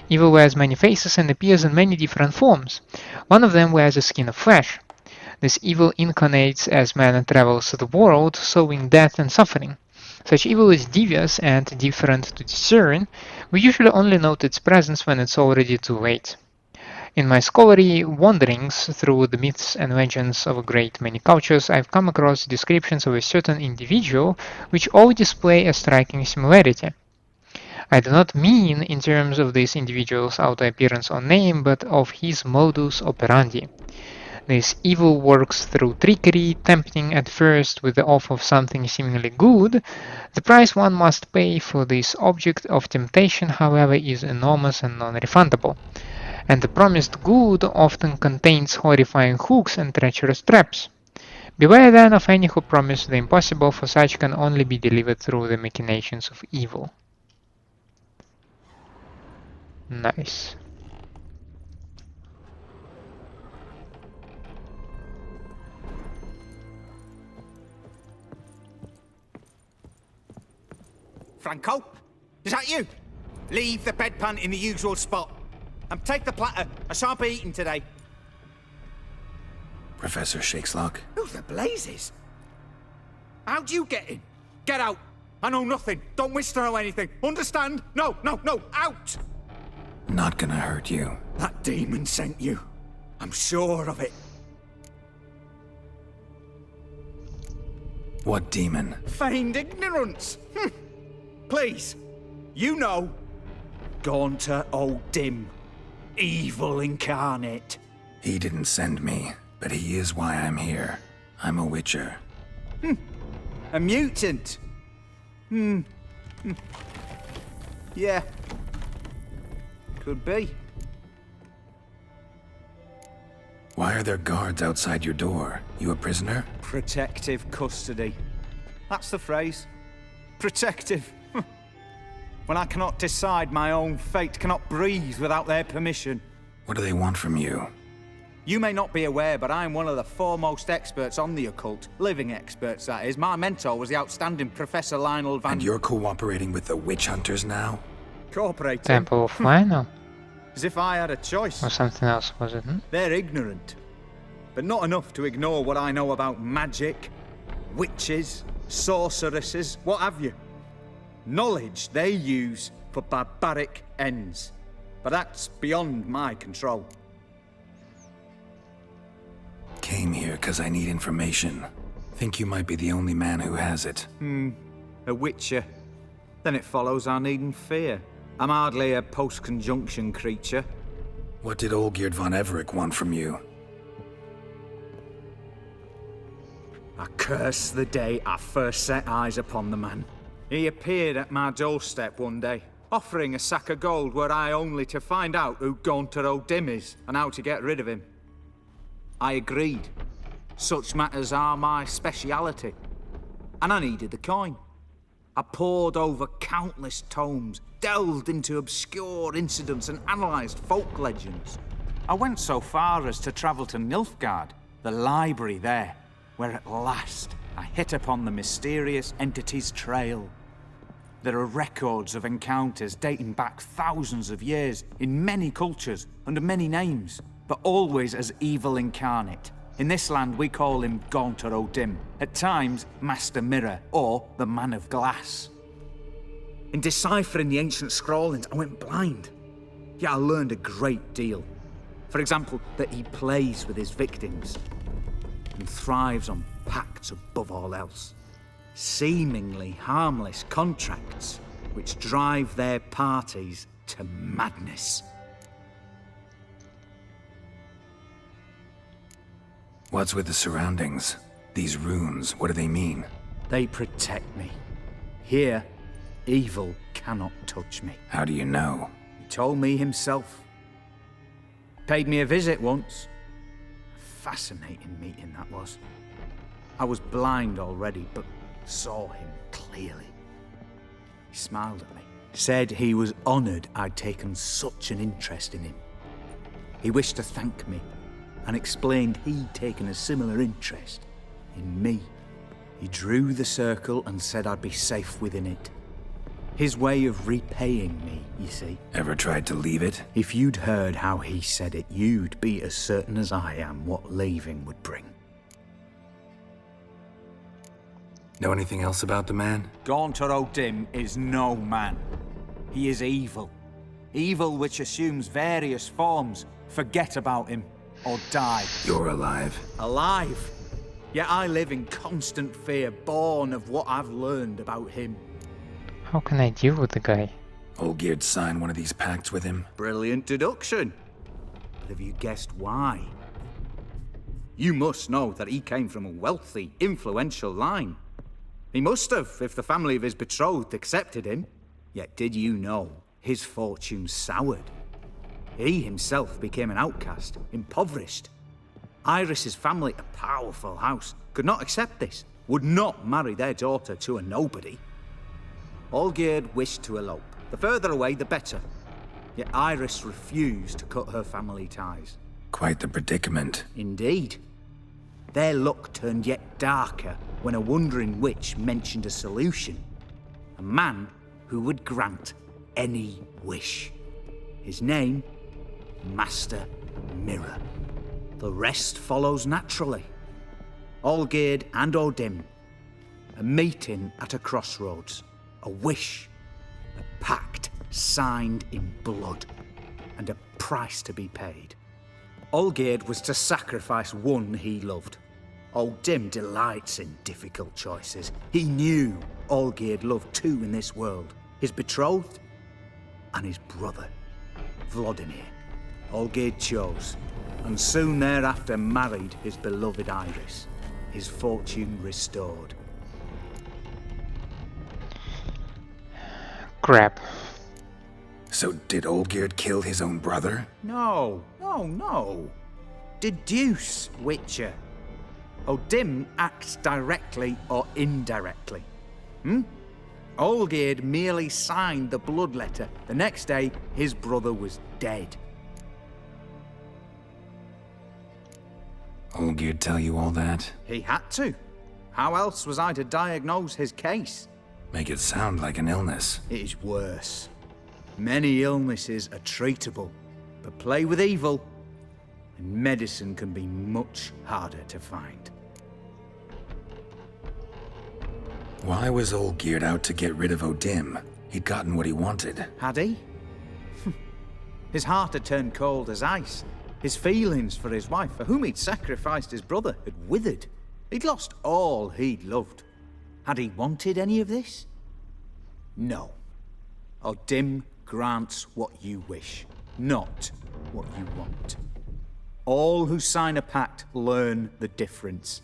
Evil wears many faces and appears in many different forms. One of them wears a skin of flesh. This evil incarnates as man travels the world, sowing death and suffering. Such evil is devious and different to discern. We usually only note its presence when it's already too late. In my scholarly wanderings through the myths and legends of a great many cultures, I've come across descriptions of a certain individual which all display a striking similarity. I do not mean in terms of this individual's outer appearance or name, but of his modus operandi. This evil works through trickery, tempting at first with the offer of something seemingly good. The price one must pay for this object of temptation, however, is enormous and non-refundable. And the promised good often contains horrifying hooks and treacherous traps. Beware then of any who promise the impossible, for such can only be delivered through the machinations of evil. Nice. Franco? Is that you? Leave the bedpan in the usual spot. And take the platter. I shan't be eating today. Professor Shakeslock? Who the blazes? How'd you get in? Get out. I know nothing. Don't wish to know anything. Understand? No, out! Not gonna hurt you. That demon sent you. I'm sure of it. What demon? Feigned ignorance. Please. You know. Gaunter Old Dim. Evil incarnate. He didn't send me, but he is why I'm here. I'm a witcher. A mutant. Yeah. Could be. Why are there guards outside your door? You a prisoner? Protective custody. That's the phrase. Protective. When I cannot decide my own fate, cannot breathe without their permission. What do they want from you? You may not be aware, but I'm one of the foremost experts on the occult. Living experts, that is. My mentor was the outstanding Professor Lionel Van... And you're cooperating with the witch hunters now? Cooperating? Temple of Lionel? As if I had a choice. Or something else, was it? They're ignorant. But not enough to ignore what I know about magic, witches, sorceresses, what have you. Knowledge they use for barbaric ends. But that's beyond my control. Came here because I need information. Think you might be the only man who has it. A witcher. Then it follows I needn't fear. I'm hardly a post-conjunction creature. What did Olgierd von Everec want from you? I curse the day I first set eyes upon the man. He appeared at my doorstep one day, offering a sack of gold were I only to find out who Gaunter O'Dim is and how to get rid of him. I agreed. Such matters are my speciality. And I needed the coin. I pored over countless tomes, delved into obscure incidents and analysed folk legends. I went so far as to travel to Nilfgaard, the library there, where at last I hit upon the mysterious entity's trail. There are records of encounters dating back thousands of years in many cultures under many names, but always as evil incarnate. In this land we call him Gaunter O'Dim, at times Master Mirror or the Man of Glass. In deciphering the ancient scrawlings I went blind, yet I learned a great deal. For example, that he plays with his victims and thrives on pacts above all else. Seemingly harmless contracts which drive their parties to madness. What's with the surroundings? These runes, what do they mean? They protect me. Here, evil cannot touch me. How do you know? He told me himself. Paid me a visit once. A fascinating meeting that was. I was blind already, but saw him clearly. He smiled at me. Said he was honoured I'd taken such an interest in him. He wished to thank me and explained he'd taken a similar interest in me. He drew the circle and said I'd be safe within it. His way of repaying me, you see. Ever tried to leave it? If you'd heard how he said it, you'd be as certain as I am what leaving would bring. Know anything else about the man? Gaunter O'Dim is no man. He is evil. Evil which assumes various forms. Forget about him. Or die. You're alive. Alive? Yet I live in constant fear, born of what I've learned about him. How can I deal with the guy? Olgierd signed one of these pacts with him. Brilliant deduction. But have you guessed why? You must know that he came from a wealthy, influential line. He must have, if the family of his betrothed accepted him. Yet did you know his fortune soured? He himself became an outcast, impoverished. Iris's family, a powerful house, could not accept this, would not marry their daughter to a nobody. Olgierd wished to elope. The further away, the better. Yet Iris refused to cut her family ties. Quite the predicament. Indeed. Their luck turned yet darker when a wandering witch mentioned a solution. A man who would grant any wish. His name, Master Mirror. The rest follows naturally. Olgierd and O'Dim. A meeting at a crossroads. A wish. A pact signed in blood. And a price to be paid. Olgierd was to sacrifice one he loved. O'Dim delights in difficult choices. He knew Olgierd loved two in this world. His betrothed and his brother, Vladimir. Olgierd chose, and soon thereafter married his beloved Iris, his fortune restored. Crap. So did Olgierd kill his own brother? No. Deduce, Witcher. O'Dim acts directly or indirectly. Olgierd merely signed the blood letter. The next day, his brother was dead. Olgierd tell you all that? He had to. How else was I to diagnose his case? Make it sound like an illness. It is worse. Many illnesses are treatable, but play with evil, and medicine can be much harder to find. Why was Olgierd out to get rid of Odim? He'd gotten what he wanted. Had he? His heart had turned cold as ice. His feelings for his wife, for whom he'd sacrificed his brother, had withered. He'd lost all he'd loved. Had he wanted any of this? No. Odim grants what you wish, not what you want. All who sign a pact learn the difference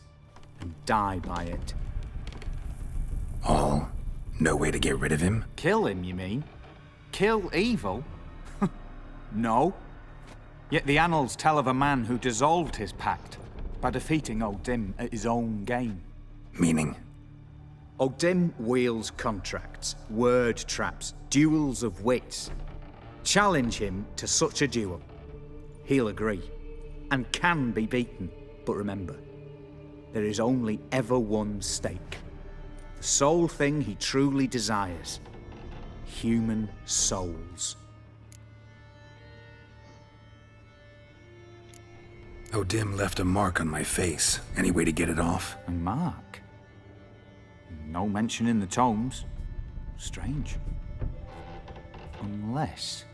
and die by it. All? No way to get rid of him? Kill him, you mean? Kill evil? No. Yet the annals tell of a man who dissolved his pact by defeating Odim at his own game. Meaning? Odim wields contracts, word traps, duels of wits. Challenge him to such a duel. He'll agree, and can be beaten. But remember, there is only ever one stake. The sole thing he truly desires. Human souls. Odim left a mark on my face. Any way to get it off? A mark? No mention in the tomes. Strange. Unless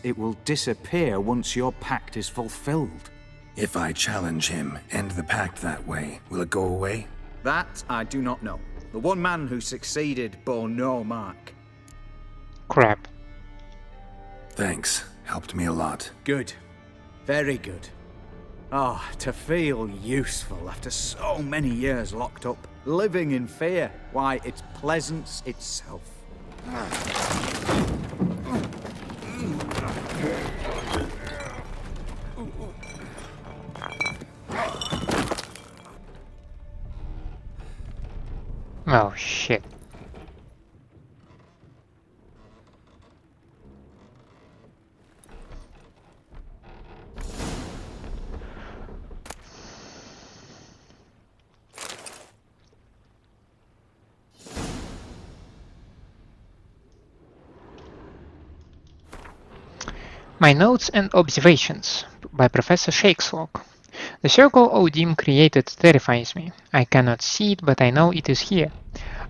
it will disappear once your pact is fulfilled. If I challenge him, end the pact that way, will it go away? That I do not know. The one man who succeeded bore no mark. Crap. Thanks. Helped me a lot. Good. Very good. Ah, to feel useful after so many years locked up, living in fear. Why, it's pleasance itself. Oh shit. My Notes and Observations by Professor Shakeslock. The circle Odim created terrifies me. I cannot see it, but I know it is here.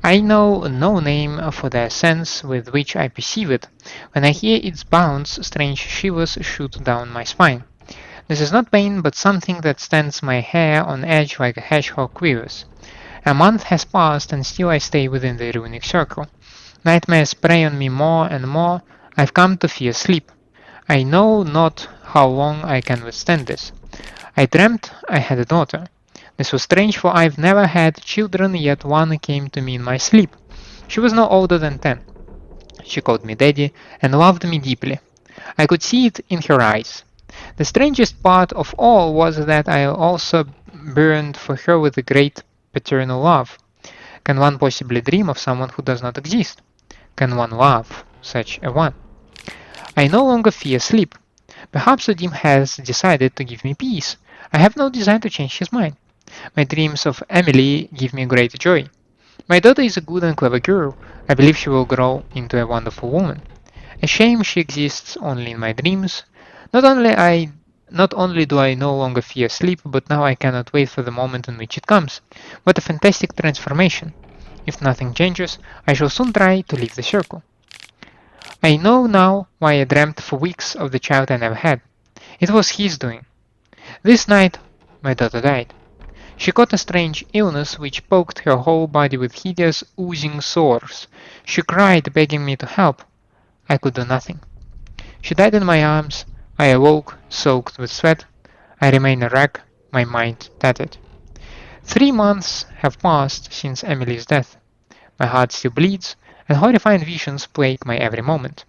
I know no name for the sense with which I perceive it. When I hear its bounds, strange shivers shoot down my spine. This is not pain, but something that stands my hair on edge like a hedgehog quivers. A month has passed, and still I stay within the runic circle. Nightmares prey on me more and more. I've come to fear sleep. I know not how long I can withstand this. I dreamt I had a daughter. This was strange, for I've never had children, yet one came to me in my sleep. She was no older than 10. She called me daddy and loved me deeply. I could see it in her eyes. The strangest part of all was that I also burned for her with a great paternal love. Can one possibly dream of someone who does not exist? Can one love such a one? I no longer fear sleep. Perhaps Odim has decided to give me peace. I have no desire to change his mind. My dreams of Emily give me great joy. My daughter is a good and clever girl. I believe she will grow into a wonderful woman. A shame she exists only in my dreams. Not only do I no longer fear sleep, but now I cannot wait for the moment in which it comes. What a fantastic transformation. If nothing changes, I shall soon try to leave the circle. I know now why I dreamt for weeks of the child I never had. It was his doing. This night, my daughter died. She caught a strange illness which poked her whole body with hideous, oozing sores. She cried, begging me to help. I could do nothing. She died in my arms. I awoke, soaked with sweat. I remain a wreck, my mind tattered. 3 months have passed since Emily's death. My heart still bleeds, and horrifying visions plague my every moment.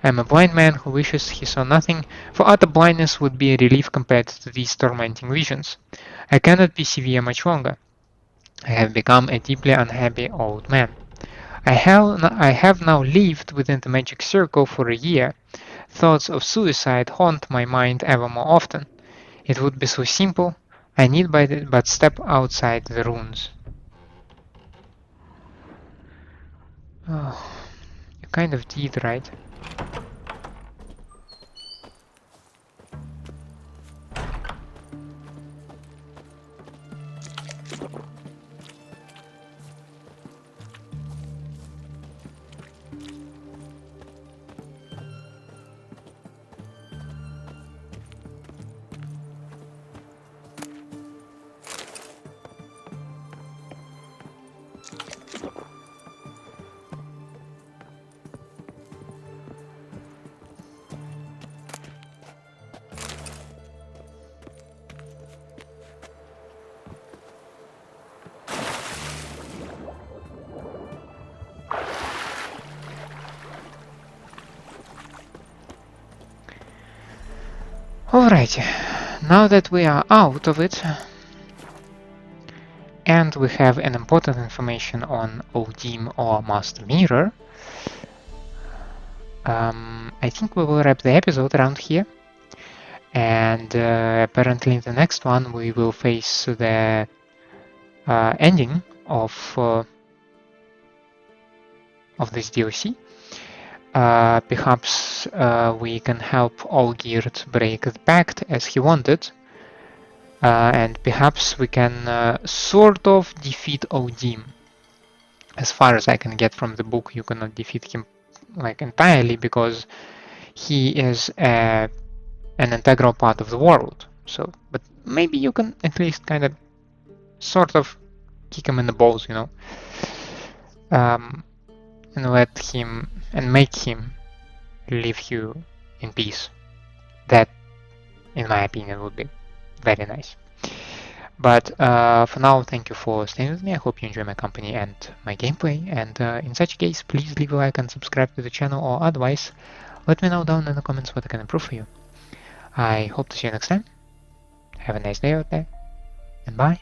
I am a blind man who wishes he saw nothing, for utter blindness would be a relief compared to these tormenting visions. I cannot persevere much longer. I have become a deeply unhappy old man. I have now lived within the magic circle for a year. Thoughts of suicide haunt my mind ever more often. It would be so simple. I need but step outside the runes. Oh, you kind of did, right? Alrighty, now that we are out of it, and we have an important information on Odim or Master Mirror, I think we will wrap the episode around here. And apparently in the next one we will face the ending of this DLC. Perhaps we can help Olgierd break the pact as he wanted, and perhaps we can sort of defeat Odim. As far as I can get from the book, you cannot defeat him like entirely because he is an integral part of the world. So, but maybe you can at least kind of sort of kick him in the balls, you know, and let him and make him leave you in peace. That, in my opinion, would be very nice. But for now, thank you for staying with me. I hope you enjoy my company and my gameplay. And in such a case, please leave a like and subscribe to the channel, or otherwise, let me know down in the comments what I can improve for you. I hope to see you next time. Have a nice day out there, and bye.